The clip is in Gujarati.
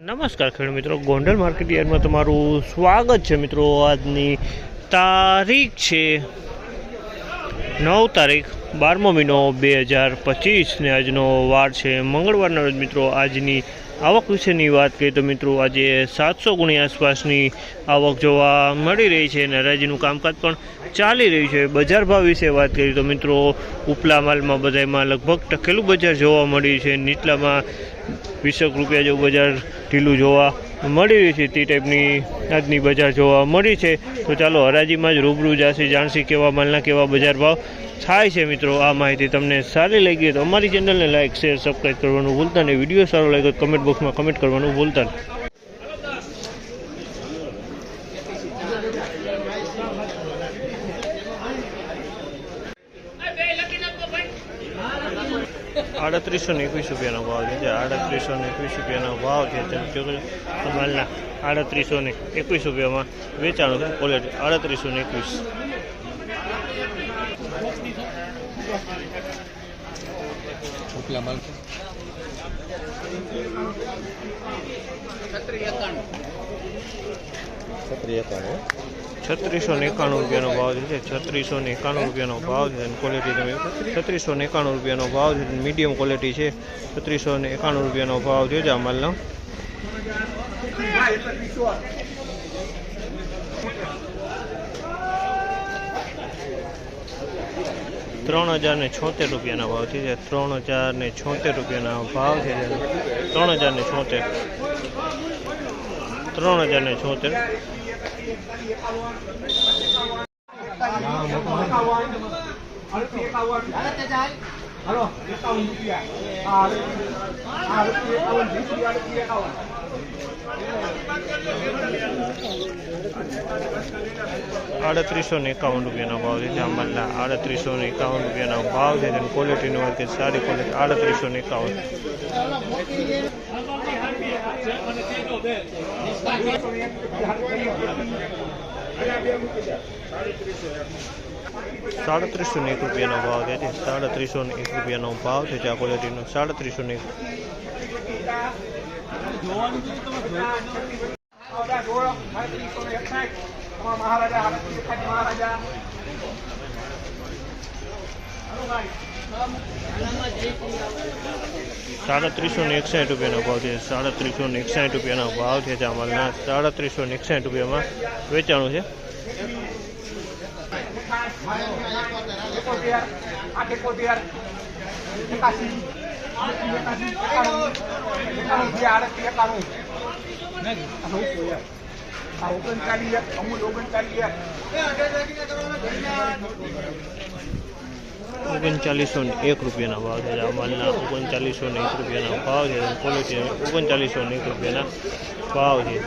નમસ્કાર ખેડૂત મિત્રો, ગોંડલ માર્કેટ યાર્ડમાં તમારું સ્વાગત છે મિત્રો। આજની તારીખ છે 9 તારીખ 12મો મહિનો 2025 ને આજનો વાર છે મંગળવારના રોજ મિત્રો। આજની આવક વિશેની વાત કરીએ તો મિત્રો આજે 700 ગુણી આસપાસની આવક જોવા મળી રહી છે અને હરાજીનું કામકાજ પણ ચાલી રહ્યું છે। બજાર ભાવ વિશે વાત કરીએ તો મિત્રો ઉપલા માલમાં બધામાં લગભગ ટકેલું બજાર જોવા મળ્યું છે। નીચલામાં 20 રૂપિયા જેવું બજાર ઢીલું જોવા મળી રહ્યું છે। તે ટાઈપની આજની બજાર જોવા મળી છે। તો ચાલો હરાજીમાં જ રૂબરૂ જાસી જાણસી કેવા માલના કેવા બજાર ભાવ થાય છે મિત્રો। આ માહિતી તમને સારી લાગી તો અમારી ચેનલને લાઇક શેર સબસ્ક્રાઈબ કરવાનું ભૂલતા નહીં। વિડીયો સારો લાગ્યો તો કમેન્ટ બોક્સમાં કમેન્ટ કરવાનું ભૂલતા નહીં। 3821 રૂપિયાનો ભાવ છે। 3821 રૂપિયાનો ભાવ છે। માલના 3821 રૂપિયામાં વેચાણું છે। ક્વોલિટી 3821। ઉપલા માલ 3691 રૂપિયાનો ભાવ છે। 3691 રૂપિયાનો ભાવ છે અને ક્વોલિટી તમે 3691 રૂપિયાનો ભાવ છે। મીડિયમ ક્વોલિટી છે। 3691 રૂપિયાનો ભાવ છે આ માલનો। 3076 રૂપિયાનો ભાવ છે। 3076 રૂપિયાનો ભાવ છે। 3076 3851 રૂપિયાનો ભાવ છે આ માલના। 3851 રૂપિયાનો ભાવ છે અને ક્વોલિટીની વાત કરીએ સારી ક્વોલિટી 3851। ₹3701 રૂપિયાનો ભાવ છે। 3701 રૂપિયાનો ભાવ છે આ ક્વોલિટીનો 3701। ₹3761 રૂપિયાનો ભાવ છે। 3761 રૂપિયાનો ભાવ છે આ માલના। 3761 રૂપિયામાં વેચાણું છે। ₹3901 રૂપિયાના ભાવ છે આ માલના। ₹3901 રૂપિયાના ભાવ છે ક્વોલિટી 3901 રૂપિયાના ભાવ છે।